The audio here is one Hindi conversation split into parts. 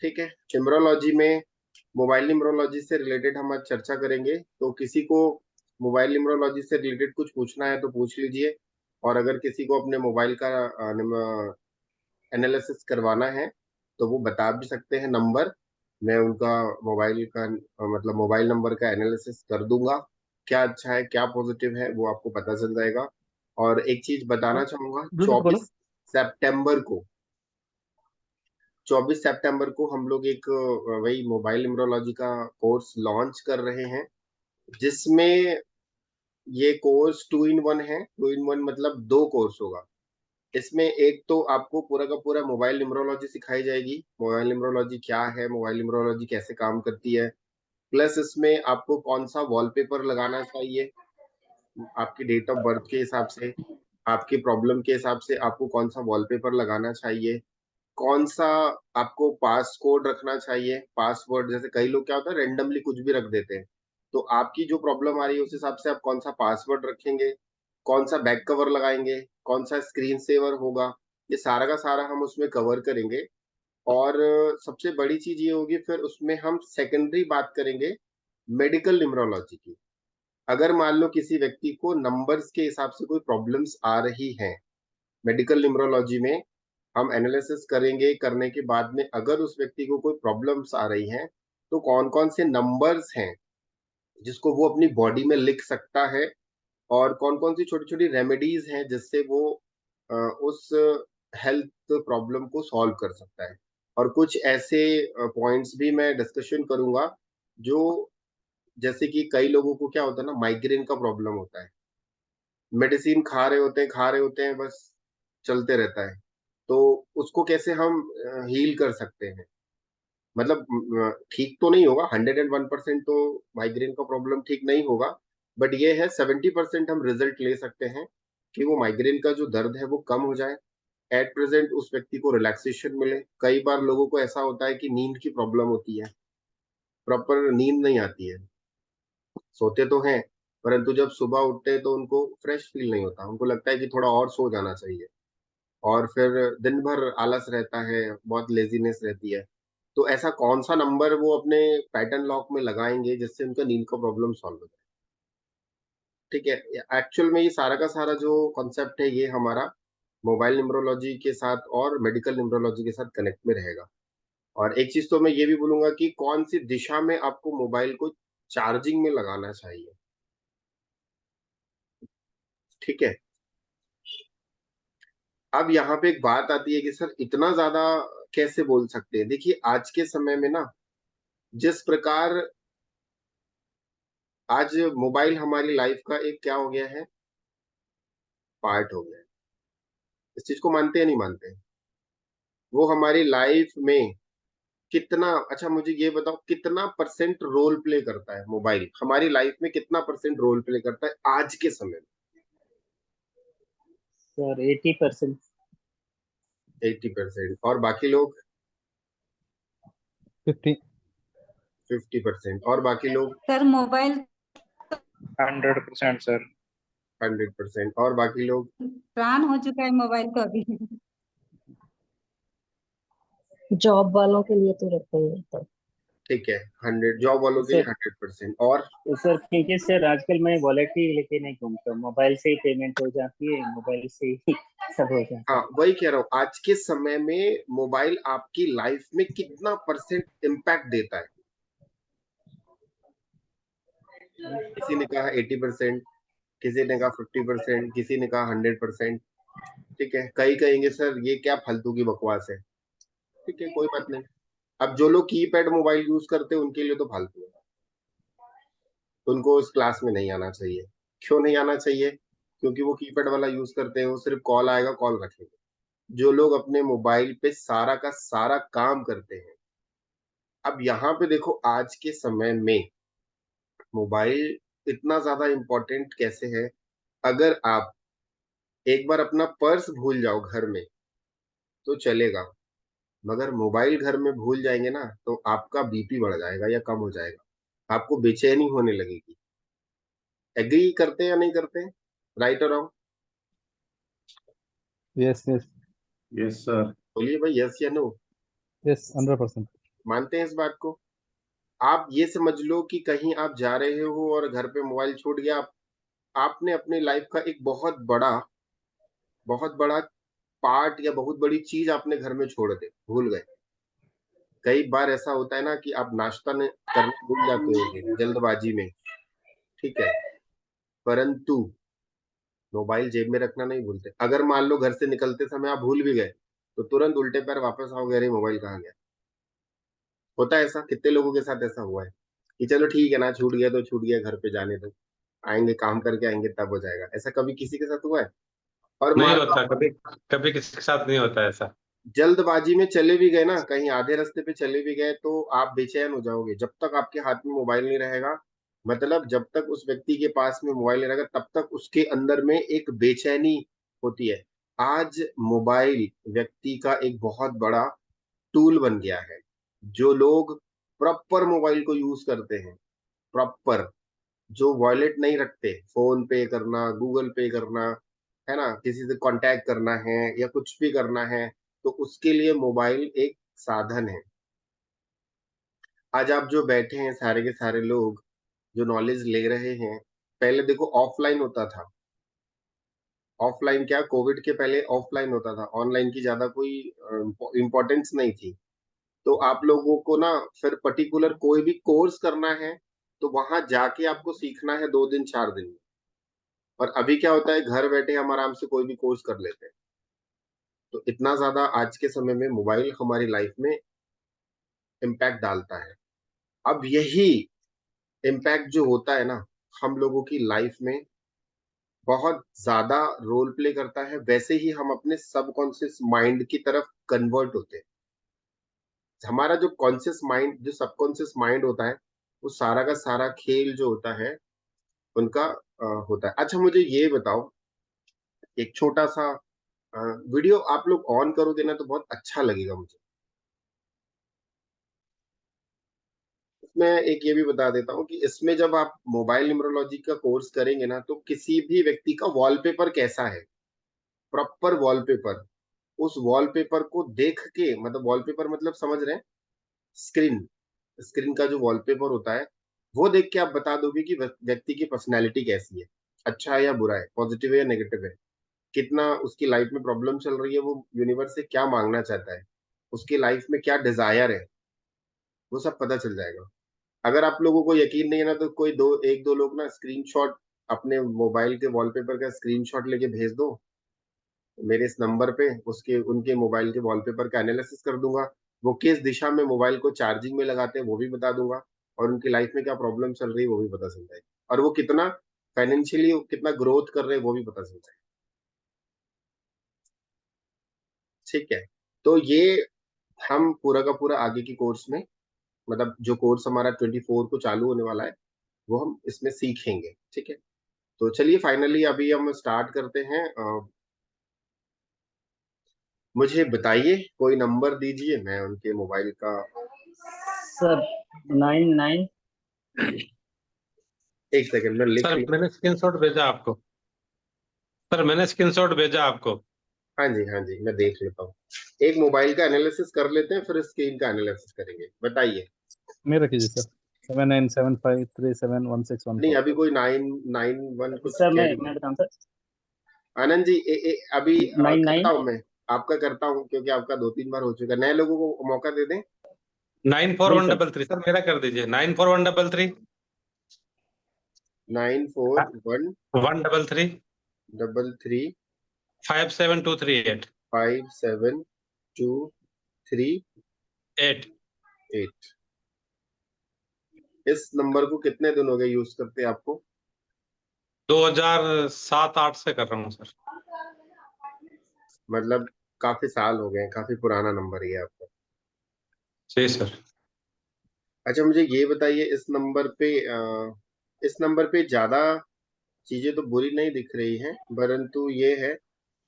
ठीक है, न्यूमरोलॉजी में मोबाइल न्यूमरोलॉजी से रिलेटेड हम आज चर्चा करेंगे। तो किसी को मोबाइल न्यूमरोलॉजी से रिलेटेड कुछ पूछना है तो पूछ लीजिए, और अगर किसी को अपने मोबाइल का एनालिसिस करवाना है तो वो बता भी सकते हैं नंबर। मैं उनका मोबाइल का मतलब मोबाइल नंबर का एनालिसिस कर दूंगा। क्या अच्छा है क्या पॉजिटिव है वो आपको पता चल जाएगा। और एक चीज बताना चाहूंगा, ब्लूटूथ खोलो। 24 सितंबर को 24 सितंबर को हम लोग एक वही मोबाइल न्यूमरोलॉजी का कोर्स लॉन्च कर रहे हैं, जिसमें ये कोर्स 2 in 1 है। 2 in 1 मतलब दो कोर्स होगा। इसमें एक तो आपको पूरा का पूरा मोबाइल न्यूमरोलॉजी सिखाई जाएगी, मोबाइल न्यूमरोलॉजी क्या है, मोबाइल न्यूमरोलॉजी कैसे काम करती है। प्लस इसमें आपको कौन सा वॉलपेपर लगाना चाहिए, आपकी डेट ऑफ बर्थ के हिसाब से, आपकी प्रॉब्लम के हिसाब से आपको कौन सा वॉलपेपर लगाना चाहिए, कौन सा आपको पास कोड रखना चाहिए, पासवर्ड। जैसे कई लोग क्या होता है रेंडमली कुछ भी रख देते हैं, तो आपकी जो प्रॉब्लम आ रही है उस हिसाब से आप कौन सा पासवर्ड रखेंगे, कौन सा बैक कवर लगाएंगे, कौन सा स्क्रीन सेवर होगा। ये सारा का सारा हम उसमें कवर करेंगे। और सबसे बड़ी चीज ये होगी, फिर उसमें हम सेकेंडरी बात करेंगे मेडिकल न्यूमरोलॉजी की। अगर मान लो किसी व्यक्ति को नंबर्स के हिसाब से कोई प्रॉब्लम्स आ रही हैं, मेडिकल न्यूमरोलॉजी में हम एनालिसिस करेंगे। करने के बाद में अगर उस व्यक्ति को कोई प्रॉब्लम्स आ रही हैं, तो कौन कौन से नंबर्स हैं जिसको वो अपनी बॉडी में लिख सकता है, और कौन कौन सी छोटी छोटी रेमेडीज हैं जिससे वो उस हेल्थ प्रॉब्लम को सॉल्व कर सकता है। और कुछ ऐसे पॉइंट्स भी मैं डिस्कशन करूंगा, जो जैसे कि कई लोगों को क्या होता है ना, माइग्रेन का प्रॉब्लम होता है। मेडिसिन खा रहे होते हैं, बस चलते रहता है। तो उसको कैसे हम हील कर सकते हैं। मतलब ठीक तो नहीं होगा, 101% तो माइग्रेन का प्रॉब्लम ठीक नहीं होगा, बट ये है 70% हम रिजल्ट ले सकते हैं कि वो माइग्रेन का जो दर्द है वो कम हो जाए। एट प्रेजेंट उस व्यक्ति को रिलैक्सेशन मिले। कई बार लोगों को ऐसा होता है कि नींद की प्रॉब्लम होती है, प्रॉपर नींद नहीं आती है, सोते तो हैं परंतु जब सुबह उठते हैं तो उनको फ्रेश फील नहीं होता, उनको लगता है कि थोड़ा और सो जाना चाहिए। और फिर दिन भर आलस रहता है, बहुत लेजीनेस रहती है। तो ऐसा कौन सा नंबर वो अपने पैटर्न लॉक में लगाएंगे जिससे उनका नींद का प्रॉब्लम सॉल्व हो जाए। ठीक है, एक्चुअल में ये सारा का सारा जो कॉन्सेप्ट है ये हमारा मोबाइल न्यूमरोलॉजी के साथ और मेडिकल न्यूमरोलॉजी के साथ कनेक्ट में रहेगा। और एक चीज तो मैं ये भी बोलूंगा कि कौन सी दिशा में आपको मोबाइल को चार्जिंग में लगाना चाहिए। ठीक है, अब यहाँ पे एक बात आती है कि सर इतना ज्यादा कैसे बोल सकते हैं। देखिए आज के समय में ना, जिस प्रकार आज मोबाइल हमारी लाइफ का एक क्या हो गया है, पार्ट हो गया है। इस चीज को मानते हैं नहीं मानते हैं? वो हमारी लाइफ में कितना, अच्छा मुझे ये बताओ कितना परसेंट रोल प्ले करता है मोबाइल हमारी लाइफ में, कितना परसेंट रोल प्ले करता है आज के समय सर 80%। में? 80%। और बाकी लोग 50। 50%। और बाकी लोग सर मोबाइल 100% सर। 100%। और बाकी लोग प्राण हो चुका है मोबाइल तो अभी। जॉब वालों के लिए तो रखते ही रहता है। ठीक है, 100 जॉब वालों के लिए सर 100%। और सर क्योंकि सर आजकल मैं वॉलेट ही लेके नहीं घूमता, मोबाइल से ही पेमेंट हो जाती है, मोबाइल से ही सब हो जाता हाँ, है। वही कह रहा हूँ, आज के समय में मोबाइल आपकी लाइफ में कितना परसेंट इम्पैक्ट देता है। किसी ने कहा 80%, किसी ने कहा 50%, किसी ने कहा 100%। ठीक है, कई कहेंगे सर ये क्या फालतू की बकवास है। ठीक है, कोई बात नहीं। अब जो लोग कीपैड मोबाइल यूज करते हैं उनके लिए तो फालतू है, उनको उस क्लास में नहीं आना चाहिए। क्यों नहीं आना चाहिए? क्योंकि वो कीपैड वाला यूज करते हैं, वो सिर्फ कॉल आएगा कॉल रखेंगे। जो लोग अपने मोबाइल पे सारा का सारा काम करते हैं, अब यहाँ पे देखो आज के समय में मोबाइल इतना ज्यादा इंपॉर्टेंट कैसे है। अगर आप एक बार अपना पर्स भूल जाओ घर में तो चलेगा, मगर मोबाइल घर में भूल जाएंगे ना तो आपका बीपी बढ़ जाएगा या कम हो जाएगा, आपको बेचैनी होने लगेगी। एग्री करते हैं या नहीं करते? राइट और wrong? Yes yes. Yes sir. बोलिए भाई, यस या नो। यस 100%। मानते हैं इस बात को? आप ये समझ लो कि कहीं आप जा रहे हो और घर पे मोबाइल छूट गया, आपने अपनी लाइफ का एक बहुत बड़ा पार्ट या बहुत बड़ी चीज आपने घर में छोड़ दे भूल गए। कई बार ऐसा होता है ना कि आप नाश्ता ने करना भूल जाते होगे जल्दबाजी में, ठीक है, परंतु मोबाइल जेब में रखना नहीं भूलते। अगर मान लो घर से निकलते समय आप भूल भी गए, तो तुरंत उल्टे पैर वापस आओगे, अरे मोबाइल कहाँ गया। होता है ऐसा, कितने लोगों के साथ ऐसा हुआ है कि चलो ठीक है ना, छूट गया तो छूट गया, घर पे जाने दो, आएंगे काम करके आएंगे तब हो जाएगा। ऐसा कभी किसी के साथ हुआ है? और नहीं मान लो होता, कभी कभी किसी के साथ नहीं होता ऐसा। जल्दबाजी में चले भी गए ना, कहीं आधे रास्ते पे चले भी गए, तो आप बेचैन हो जाओगे जब तक आपके हाथ में मोबाइल नहीं रहेगा। मतलब जब तक उस व्यक्ति के पास में मोबाइल नहीं रहेगा तब तक उसके अंदर में एक बेचैनी होती है। आज मोबाइल व्यक्ति का एक बहुत बड़ा टूल बन गया है। जो लोग प्रॉपर मोबाइल को यूज करते हैं, प्रॉपर, जो वॉलेट नहीं रखते, फोन पे करना, गूगल पे करना, है ना, किसी से कांटेक्ट करना है या कुछ भी करना है, तो उसके लिए मोबाइल एक साधन है। आज आप जो बैठे हैं सारे के सारे लोग, जो नॉलेज ले रहे हैं, पहले देखो ऑफलाइन होता था। ऑफलाइन क्या, कोविड के पहले ऑफलाइन होता था, ऑनलाइन की ज्यादा कोई इम्पोर्टेंस नहीं थी। तो आप लोगों को ना फिर पर्टिकुलर कोई भी कोर्स करना है तो वहां जाके आपको सीखना है 2 दिन 4 दिन में। और अभी क्या होता है, घर बैठे हम आराम से कोई भी कोर्स कर लेते हैं। तो इतना ज्यादा आज के समय में मोबाइल हमारी लाइफ में इम्पैक्ट डालता है। अब यही इम्पैक्ट जो होता है ना, हम लोगों की लाइफ में बहुत ज्यादा रोल प्ले करता है, वैसे ही हम अपने सबकॉन्शियस माइंड की तरफ कन्वर्ट होते हैं। हमारा जो कॉन्शियस माइंड, जो सबकॉन्शियस माइंड होता है, वो सारा का सारा खेल जो होता है उनका होता है। अच्छा मुझे ये बताओ, एक छोटा सा वीडियो आप लोग ऑन करोगे ना तो बहुत अच्छा लगेगा मुझे। मैं एक ये भी बता देता हूँ कि इसमें जब आप मोबाइल न्यूमरोलॉजी का कोर्स करेंगे ना, तो किसी भी व्यक्ति का वॉलपेपर कैसा है, प्रॉपर वॉलपेपर, उस वॉलपेपर को देख के, मतलब वॉलपेपर मतलब समझ रहे हैं, स्क्रीन, स्क्रीन का जो वॉलपेपर होता है, वो देख के आप बता दोगे कि व्यक्ति की पर्सनैलिटी कैसी है, अच्छा है या बुरा है, पॉजिटिव है या नेगेटिव है, कितना उसकी लाइफ में प्रॉब्लम चल रही है, वो यूनिवर्स से क्या मांगना चाहता है, उसकी लाइफ में क्या डिजायर है, वो सब पता चल जाएगा। अगर आप लोगों को यकीन नहीं है ना, तो कोई एक दो लोग ना स्क्रीनशॉट, अपने मोबाइल के वॉलपेपर का स्क्रीनशॉट लेके भेज दो मेरे इस नंबर पे, उसके उनके मोबाइल के वॉलपेपर का एनालिसिस कर दूंगा। वो किस दिशा में मोबाइल को चार्जिंग में लगाते हैं वो भी बता दूंगा, और उनकी लाइफ में क्या प्रॉब्लम चल रही है वो भी पता चल जाएगा, और वो कितना फाइनेंशियली कितना ग्रोथ कर रहे हैं वो भी पता चल जाएगा। ठीक है, तो ये हम पूरा का पूरा आगे की कोर्स में, मतलब जो कोर्स हमारा 24 को चालू होने वाला है, वो हम इसमें सीखेंगे। ठीक है, तो चलिए फाइनली अभी हम स्टार्ट करते हैं। मुझे बताइए, कोई नंबर दीजिए, मैं उनके मोबाइल का, सर 99। एक सेकंड में लिख सर लूं। मैंने स्क्रीनशॉट भेजा आपको। सर मैंने स्क्रीनशॉट भेजा आपको। हाँ जी हाँ जी, मैं देख लेता हूँ। एक मोबाइल का एनालिसिस कर लेते हैं, फिर स्क्रीन का एनालिसिस करेंगे। बताइए। मेरा कीजिए सर। 7975371614। नहीं, अभी कोई 991 कुछ सर कह मैं रही है। मैं बताऊं सर। आनंद जी, अभी 99। करता हूँ मैं, आपका करता हूँ क्योंकि आपका 2 3 बार हो चुका है, नए लोगों को मौका दे दें। 94133 सर, मेरा कर दीजिए। 94133 94133 57238 57238। 8। इस नंबर को कितने दिन हो गए यूज करते आपको? 2007-8 से कर रहा हूँ सर। मतलब काफी साल हो गए, काफी पुराना नंबर है ये आपका। जी सर। अच्छा मुझे ये बताइए, इस नंबर पे ज्यादा चीजें तो बुरी नहीं दिख रही हैं, परंतु ये है,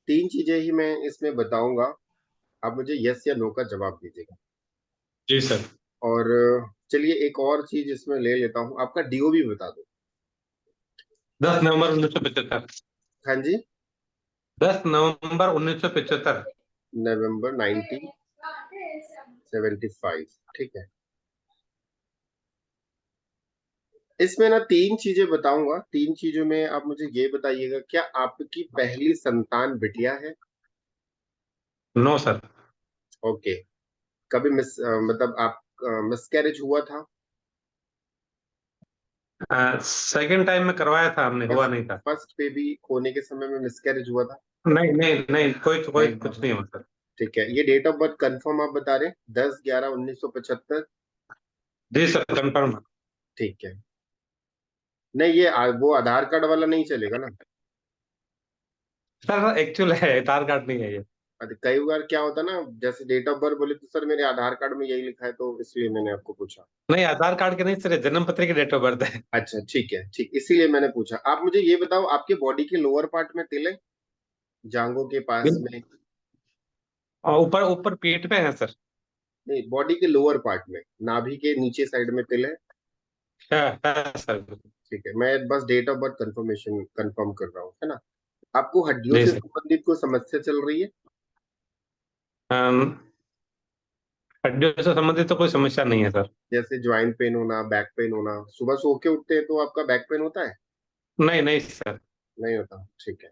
3 चीजें ही मैं इसमें बताऊंगा, आप मुझे यस या नो का जवाब दीजिएगा। जी सर। और चलिए एक और चीज इसमें ले लेता हूँ, आपका डीओ भी बता दो। 10 नवंबर 1975। हाँ जी, 10 नवंबर 1975। नवंबर 1975। 75, ठीक है। इसमें ना 3 चीजें बताऊंगा, 3 चीजों में आप मुझे ये बताइएगा, क्या आपकी पहली संतान बिटिया है? No sir. ओके। कभी मतलब आप मिसकैरेज हुआ था? सेकंड टाइम में करवाया था हमने, हुआ नहीं था। फर्स्ट बेबी होने के समय में मिसकैरेज हुआ था? नहीं नहीं नहीं, कोई कोई नहीं। कुछ नहीं हुआ सर। ठीक है, ये डेट ऑफ बर्थ कंफर्म आप बता रहे हैं? 10/11/1975? जी सर, कंफर्म। ठीक है। नहीं, ये वो आधार कार्ड वाला नहीं चलेगा ना? सर एक्चुअल है, आधार कार्ड नहीं है ये। कई बार क्या होता है ना, जैसे डेट ऑफ बर्थ बोले तो सर मेरे आधार कार्ड में यही लिखा है, तो इसलिए मैंने आपको पूछा। नहीं, आधार कार्ड के नहीं सर, ये जन्म पत्री की डेट ऑफ बर्थ है। अच्छा, ठीक है, ठीक, इसीलिए मैंने पूछा। आप मुझे ये बताओ, आपके बॉडी के लोअर पार्ट में तिल है, जांघों के पास में? और ऊपर ऊपर पीठ पे है सर। नहीं, बॉडी के लोअर पार्ट में, नाभि के नीचे साइड में तिल है? है सर। ठीक है, मैं बस date of birth confirmation confirm कर रहा हूँ, है ना? आपको हड्डियों जी से सर। संबंधित कोई समस्या चल रही है? अम, हड्डियों से संबंधित तो कोई समस्या नहीं है सर। जैसे ज्वाइंट पेन होना, बैक पेन होना, सुबह सो के उठते हैं तो आपका बैक पेन होता है? नहीं नहीं सर। नहीं होता, ठीक है।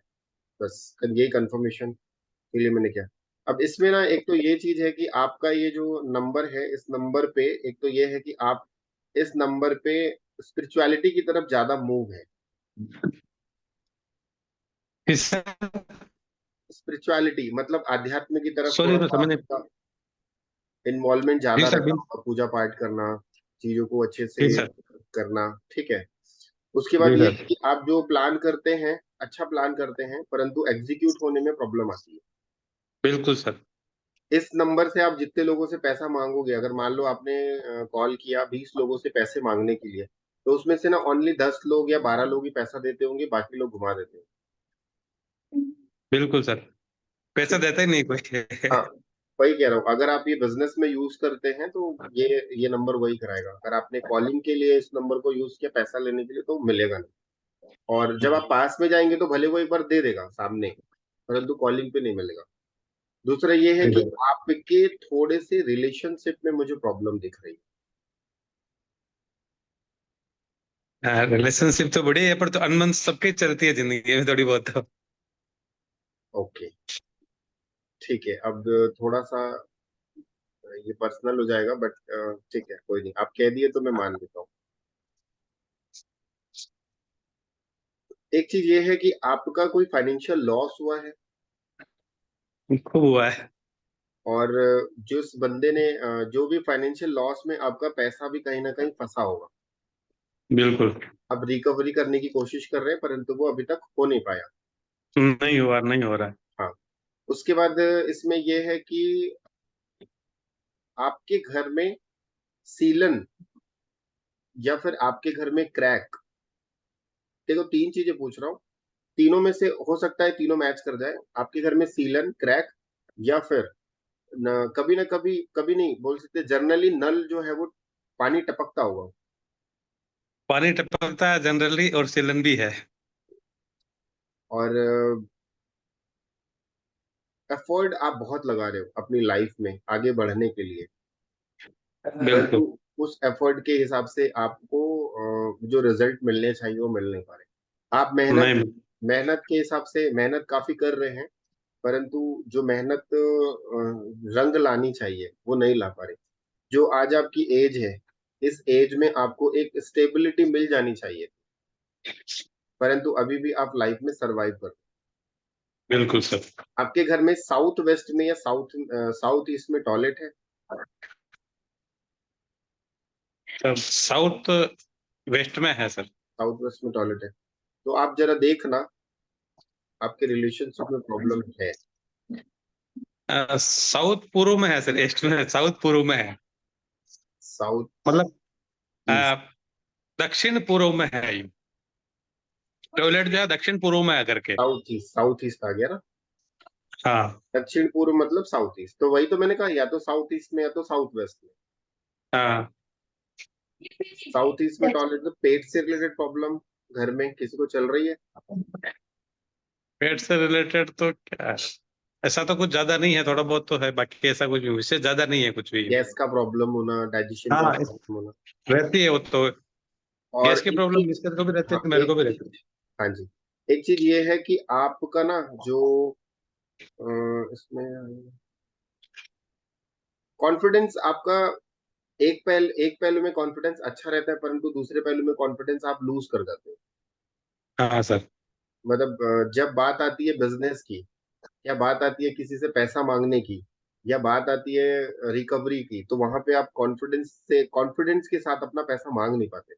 बस यही कंफर्मेशन के लिए मैंने किया। अब इसमें ना एक तो ये चीज है कि आपका ये जो नंबर है, इस नंबर पे एक तो ये है कि आप इस नंबर पे स्पिरिचुअलिटी की तरफ ज्यादा मूव है। किस? स्पिरिचुअलिटी मतलब आध्यात्म की तरफ सॉरी थोड़ा तो सा समझ नहीं। आपका इन्वॉल्वमेंट जी ज्यादा सर, रहता होगा, पूजा पाठ करना, चीजों को अच्छे जी से सर। करना, ठीक है। उसके जी बाद ये सर। है कि आप जो प्लान करते हैं, अच्छा प्लान करते हैं, परंतु एग्जीक्यूट होने में प्रॉब्लम आती है। बिल्कुल सर। इस नंबर से आप जितने लोगों से पैसा मांगोगे, अगर मान लो आपने कॉल किया 20 लोगों से पैसे मांगने के लिए, तो उसमें से ना ओनली 10 लोग या 12 लोग ही पैसा देते होंगे, बाकी लोग घुमा देते हैं। बिल्कुल सर, पैसा देता ही नहीं कोई। हाँ, वही कह रहा हूँ, अगर आप ये बिजनेस में यूज करते हैं तो ये नंबर वही कराएगा। अगर आपने कॉलिंग के लिए इस नंबर को यूज किया पैसा लेने के लिए, तो मिलेगा नहीं। और जब आप पास में जाएंगे तो भले वो एक बार दे देगा सामने, परंतु कॉलिंग पे नहीं मिलेगा। दूसरा ये है कि आपके थोड़े से रिलेशनशिप में मुझे प्रॉब्लम दिख रही है। रिलेशनशिप तो बड़ी है, पर तो अनबन सबके चलती है जिंदगी में थोड़ी बहुत तो। ओके, ठीक है। अब थोड़ा सा ये पर्सनल हो जाएगा, बट ठीक है, कोई नहीं, आप कह दिए तो मैं मान लेता हूँ। एक चीज ये है कि आपका कोई फाइनेंशियल लॉस हुआ है, खूब हुआ है। और जिस बंदे ने जो भी फाइनेंशियल लॉस में आपका पैसा भी कहीं ना कहीं फंसा होगा। बिल्कुल। अब रिकवरी करने की कोशिश कर रहे हैं, परंतु वो अभी तक हो नहीं पाया। नहीं हुआ, नहीं हो रहा है। हाँ। उसके बाद इसमें यह है कि आपके घर में सीलन या फिर आपके घर में क्रैक। देखो, 3 चीजें पूछ रहा हूँ, तीनों में से हो सकता है तीनों मैच कर जाए। आपके घर में सीलन, क्रैक, या फिर कभी ना कभी, कभी नहीं बोल सकते, जनरली नल जो है वो पानी टपकता होगा। पानी टपकता है जनरली, और सीलन भी है। और एफर्ट आप बहुत लगा रहे हो अपनी लाइफ में आगे बढ़ने के लिए, परंतु बिल्कुल। उस एफर्ट के हिसाब से आपको जो रिजल्ट मिलने चाहिए वो मिल नहीं पा रहे। आप मेहनत नहीं। मेहनत के हिसाब से मेहनत काफी कर रहे हैं, परंतु जो मेहनत रंग लानी चाहिए वो नहीं ला पा रहे। जो आज आपकी एज है, इस एज में आपको एक स्टेबिलिटी मिल जानी चाहिए, परंतु अभी भी आप लाइफ में सरवाइव कर। बिल्कुल सर। आपके घर में साउथ वेस्ट में या साउथ ईस्ट में टॉयलेट है? साउथ वेस्ट में है सर। साउथ वेस्ट में टॉयलेट है, तो आप जरा देखना, आपके रिलेशनशिप में प्रॉब्लम है। साउथ पूर्व में है सर, ईस्ट में, साउथ पूर्व में है। साउथ मतलब ईस्ट? अ, दक्षिण पूर्व में है ये। टॉयलेट जो है दक्षिण पूर्व में है करके। साउथ ईस्ट आ गया ना? हाँ। दक्षिण पूर्व मतलब साउथ ईस्ट, तो वही तो मैंने कहा, या तो साउथ ईस्ट में या तो साउथ वेस्ट में। हाँ। साउथ ईस्ट में टॉयलेट, तो पेट से रिलेटेड प्रॉब्लम घर में किसी को चल रही है? पेट से रिलेटेड तो क्या है? ऐसा तो कुछ ज्यादा नहीं है, थोड़ा बहुत तो है, बाकी ऐसा कुछ विशेष ज्यादा नहीं है कुछ भी। गैस का प्रॉब्लम होना, डाइजेशन का हाँ प्रॉब्लम होना। रहती है वो तो। गैस और की एक प्रॉब्लम चीज, जिसके को भी रहती है हाँ तो मेरे को एक भी चीज, रहती है। हाँ जी, एक चीज ये है कि आपका ना जो इसमें कॉन्फिडेंस आपका, एक पहलू में कॉन्फिडेंस अच्छा रहता है, परंतु दूसरे पहलू में कॉन्फिडेंस आप लूज कर जाते हो। हाँ सर। मतलब जब बात आती है बिजनेस की, या बात आती है किसी से पैसा मांगने की, या बात आती है रिकवरी की, तो वहां पे आप कॉन्फिडेंस के साथ अपना पैसा मांग नहीं पाते।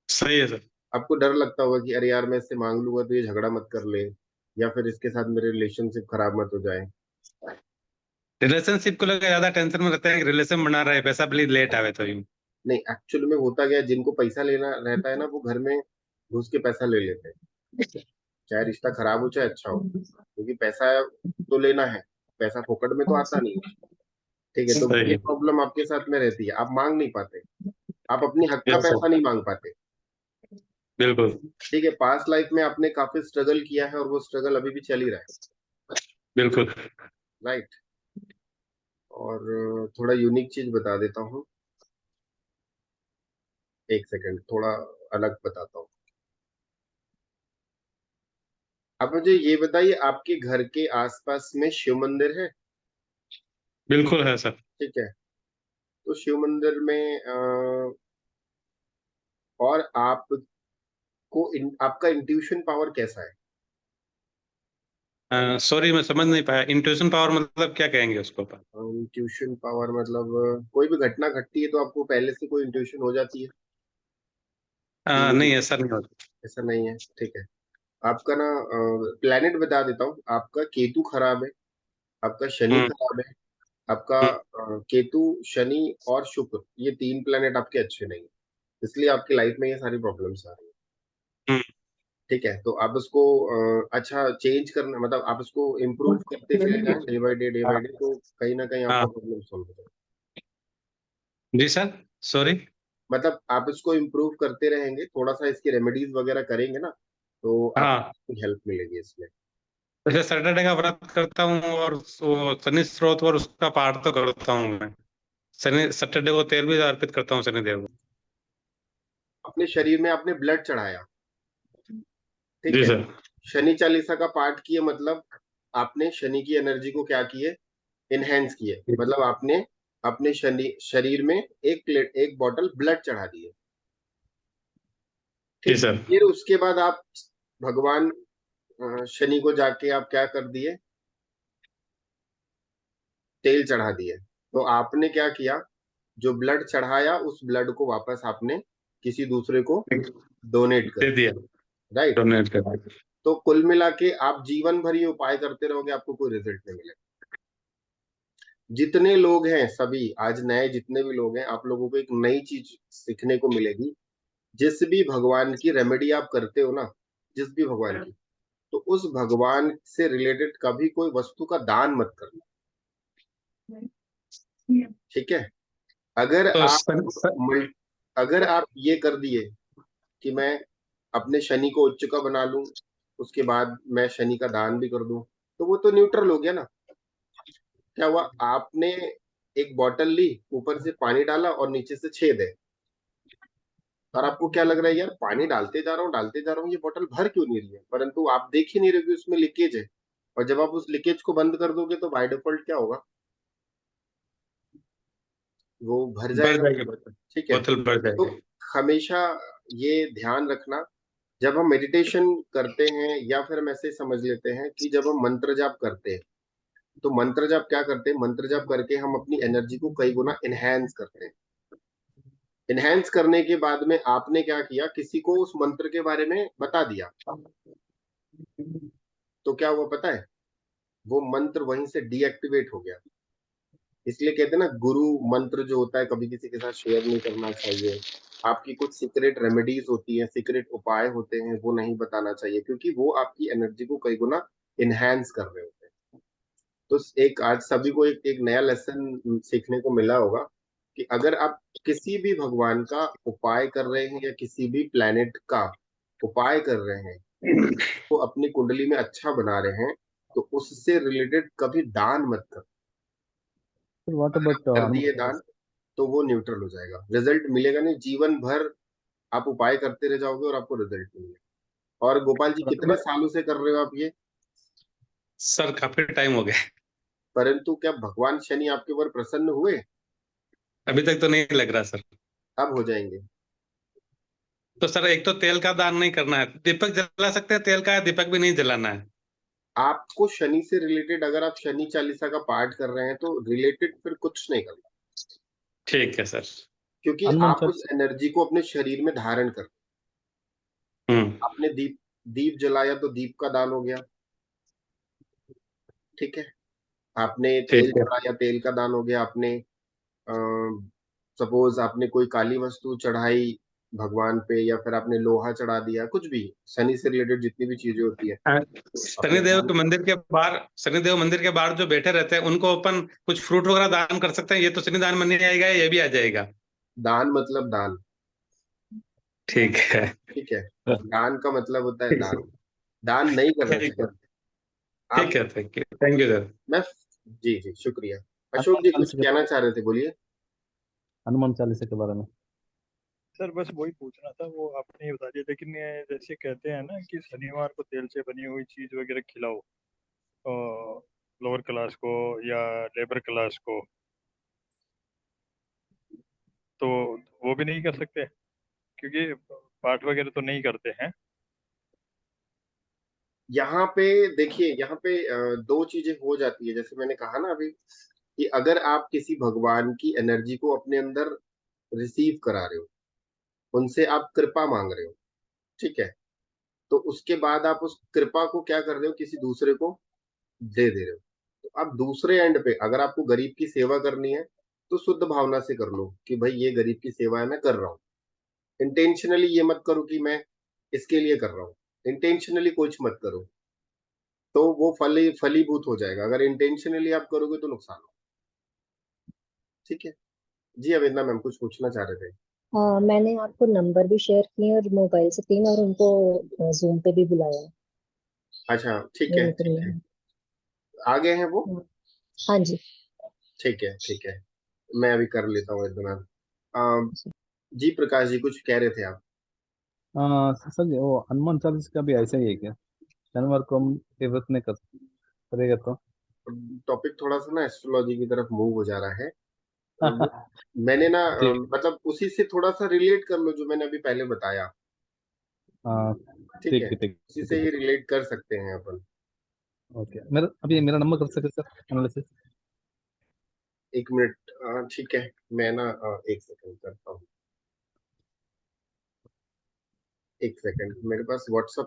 सही है सर। आपको डर लगता होगा कि अरे यार मैं इससे मांग लूंगा तो ये झगड़ा मत कर ले, या फिर इसके साथ मेरे रिलेशनशिप खराब मत हो जाए। रिलेशनशिप को लेकर ज्यादा टेंशन में रहता है कि रिलेशन बना रहे, पैसा प्लीज लेट आवे तो यूं। नहीं, एक्चुअल में होता क्या है, जिनको पैसा लेना रहता है ना, वो घर में घुस के पैसा ले लेते हैं, चाहे रिश्ता खराब हो चाहे अच्छा हो, क्योंकि पैसा तो लेना है, पैसा फोकट में तो आता नहीं है। ठीक है, तो सही ये है। प्रॉब्लम आपके साथ में रहती है, आप मांग नहीं पाते, आप अपनी हक का यस पैसा सर। नहीं मांग पाते। बिल्कुल। ठीक है, पास्ट लाइफ में आपने काफी स्ट्रगल किया है और वो स्ट्रगल अभी भी चल ही रहा है, बिल्कुल। राइट। और थोड़ा यूनिक चीज बता देता हूँ, एक सेकंड, थोड़ा अलग बताता हूँ। आप मुझे ये बताइए, आपके घर के आसपास में शिव मंदिर है? बिल्कुल है सर। ठीक है, तो शिव मंदिर में और आपको आपका इंट्यूशन पावर कैसा है? सॉरी मैं समझ नहीं पाया, इंट्यूशन पावर मतलब क्या कहेंगे उसको अपन? इंट्यूशन पावर मतलब कोई भी घटना घटती है तो आपको पहले से कोई इंट्यूशन हो जाती है नहीं कि ऐसा नहीं होता। ऐसा नहीं है? ठीक है, आपका ना प्लेनेट बता देता हूँ, आपका केतु खराब है, आपका शनि हम्म। खराब है, आपका हम्म। केतु, शनि और शुक्र, ये तीन प्लेनेट आपके अच्छे नहीं है, इसलिए आपकी लाइफ में ये सारी प्रॉब्लम्स आ रही है। हम्म। ठीक है, तो आप उसको अच्छा चेंज करना, मतलब आप उसको इम्प्रूव करते चले जाएं day by day, day by हाँ। डे, तो कहीं ना कहीं आपका हाँ प्रॉब्लम सॉल्व हो जाएगा। जी सर। सॉरी। मतलब आप इसको इम्प्रूव करते रहेंगे, थोड़ा सा इसकी रेमेडीज वगैरह करेंगे ना, तो हाँ आपको हेल्प मिलेगी इसमें। वैसे सैटरडे का व्रत करता हूँ और वो शनि स्त्रोत और उसका पाठ तो करता हूँ मैं। शनि सैटरडे को तेल भी अर्पित करता हूँ शनिदेव को। अपने शरीर में आपने ब्लड चढ़ाया, ठीक जी है, सर। शनि चालीसा का पाठ किए, मतलब आपने शनि की एनर्जी को क्या किए, इनहेंस किए, मतलब आपने अपने शनि शरीर में एक बॉटल ब्लड चढ़ा दिए। जी ठीक, सर। फिर उसके बाद आप भगवान शनि को जाके आप क्या कर दिए, तेल चढ़ा दिए। तो आपने क्या किया, जो ब्लड चढ़ाया उस ब्लड को वापस आपने किसी दूसरे को डोनेट कर दे दिया, दिया। राइट। डोनेट कर दिया। तो कुल मिला के आप जीवन भर ये उपाय करते रहोगे, आपको कोई रिजल्ट नहीं मिलेगा। जितने लोग हैं सभी, आज नए जितने भी लोग हैं, आप लोगों को एक नई चीज सीखने को मिलेगी। जिस भी भगवान की रेमेडी आप करते हो ना, जिस भी भगवान की, तो उस भगवान से रिलेटेड कभी कोई वस्तु का दान मत करना। ठीक है, अगर तो आप अगर आप ये कर दिए कि मैं अपने शनि को उच्च का बना लूं, उसके बाद मैं शनि का दान भी कर दूं, तो वो तो न्यूट्रल हो गया ना। क्या हुआ, आपने एक बोतल ली, ऊपर से पानी डाला और नीचे से छेद है, और आपको क्या लग रहा है, यार पानी डालते जा रहा हूँ डालते जा रहा हूँ, ये बोतल भर क्यों नहीं रही है, परंतु आप देख ही नहीं रहे कि उसमें लीकेज है। और जब आप उस लीकेज को बंद कर दोगे तो बाय डिफॉल्ट क्या होगा, वो भर बढ़ जाएगा। जाएगी बोतल। ठीक है, बोतल बढ़ तो जाएगी। हमेशा ये ध्यान रखना, जब हम मेडिटेशन करते हैं, या फिर हम ऐसे समझ लेते हैं कि जब हम मंत्र जाप करते हैं, तो मंत्र जाप क्या करते हैं, मंत्र जाप करके हम अपनी एनर्जी को कई गुना इनहेंस करते हैं। इनहेंस करने के बाद में आपने क्या किया, किसी को उस मंत्र के बारे में बता दिया, तो क्या हुआ पता है, वो मंत्र वहीं से डीएक्टिवेट हो गया। इसलिए कहते हैं ना, गुरु मंत्र जो होता है कभी किसी के साथ शेयर नहीं करना चाहिए। आपकी कुछ सीक्रेट रेमेडीज होती है, सीक्रेट उपाय होते हैं, वो नहीं बताना चाहिए, क्योंकि वो आपकी एनर्जी को कई गुना इनहेंस कर रहे होते हैं। तो एक आज सभी को एक नया लेसन सीखने को मिला होगा कि अगर आप किसी भी भगवान का उपाय कर रहे हैं, या किसी भी प्लेनेट का उपाय कर रहे हैं, तो अपनी कुंडली में अच्छा बना रहे हैं, तो उससे रिलेटेड कभी दान मत कर। Sir, what about कर Hanuman दिए Chalis? दान तो वो न्यूट्रल हो जाएगा, रिजल्ट मिलेगा नहीं, जीवन भर आप उपाय करते रह जाओगे और आपको रिजल्ट मिलेगा। और गोपाल जी, कितने सालों से कर रहे हो आप ये? सर काफी टाइम हो गया, परंतु क्या भगवान शनि आपके ऊपर प्रसन्न हुए? अभी तक तो नहीं लग रहा सर। अब हो जाएंगे। तो सर एक तो तेल का दान नहीं करना है, दीपक जला सकते हैं, तेल का दीपक भी नहीं जलाना है। आपको शनि से रिलेटेड, अगर आप शनि चालीसा का पाठ कर रहे हैं तो रिलेटेड फिर कुछ नहीं करना, ठीक है सर। क्योंकि हनुमान आप उस चालीसा। एनर्जी को अपने शरीर में धारण कर। हम्म। आपने दीप दीप जलाया तो दीप का दान हो गया, ठीक है। आपने तेल ठीक है। चढ़ाया, तेल का दान हो गया। आपने सपोज आपने कोई काली वस्तु चढ़ाई भगवान पे, या फिर आपने लोहा चढ़ा दिया, कुछ भी शनि से रिलेटेड जितनी भी चीजें होती है अपने शनिदेव दान के मंदिर के बाहर, शनिदेव मंदिर के बाहर जो बैठे रहते हैं उनको अपन कुछ फ्रूट वगैरह दान कर सकते हैं। ये तो शनि दान में नहीं आएगा, ये भी आ जाएगा। दान मतलब दान, ठीक है। ठीक है। दान का मतलब होता है दान, दान नहीं करना ठीक है। चाहिए ठीक आप। है, थैंक यू सर। मैं जी जी शुक्रिया। अशोक हनुमान जी कुछ चालीसा कहना चाह रहे थे, बोलिए। हनुमान चालीसा के बारे में। सर बस वही पूछना था, वो आपने ये बता दिया, लेकिन ये जैसे कहते हैं ना कि शनिवार को तेल से बनी हुई चीज वगैरह खिलाओ लोअर क्लास को या लेबर क्लास को, तो वो भी नहीं कर सकते क्योंकि पाठ वगैरह तो नहीं करते हैं। यहाँ पे देखिए, यहाँ पे दो चीजें हो जाती है, जैसे मैंने कहा ना अभी, कि अगर आप किसी भगवान की एनर्जी को अपने अंदर रिसीव करा रहे हो, उनसे आप कृपा मांग रहे हो, ठीक है, तो उसके बाद आप उस कृपा को क्या कर रहे हो, किसी दूसरे को दे रहे हो। तो अब दूसरे एंड पे अगर आपको गरीब की सेवा करनी है तो शुद्ध भावना से कर लो कि भाई ये गरीब की सेवा है, मैं कर रहा हूँ। इंटेंशनली ये मत करो कि मैं इसके लिए कर रहा हूँ, इंटेंशनली कुछ मत करो, तो वो फलीभूत हो जाएगा। अगर इंटेंशनली आप करोगे तो नुकसान हो, ठीक है। जी अवेदना मैम कुछ पूछना चाह रहे थे। मैंने आपको नंबर भी शेयर किए और मोबाइल से 3 और उनको जूम पे भी बुलाया है। अच्छा ठीक ये है मीटिंग ठीक है, में। आ गए हैं वो? हाँ जी। ठीक है ठीक है, मैं अभी कर लेता हूँ अवेदना मैम। जी प्रकाश जी कुछ कह रहे थे आप? सर जी, वो हनुमान चालीसा का भी ऐसा ही है क्या? शनिवार को हम ये व्रत नहीं करेगा तो? टॉपिक थोड़ा सा ना एस्ट्रोलॉजी की तरफ मूव हो जा रहा है। वो मैंने ना ठीक। मतलब उसी से थोड़ा सा रिलेट कर लो जो मैंने अभी पहले बताया, हाँ, ठीक ठीक है, है, ठीक उसी है, से ठीक ही है। रिलेट कर सकते हैं अपन। ओके, मेरा अभी मेरा नंबर कर सकते सर एनालिसिस? एक मिनट, ठीक है, मैं ना एक सेकंड करता हूँ। एक सेकंड, मेरे पास व्हाट्सएप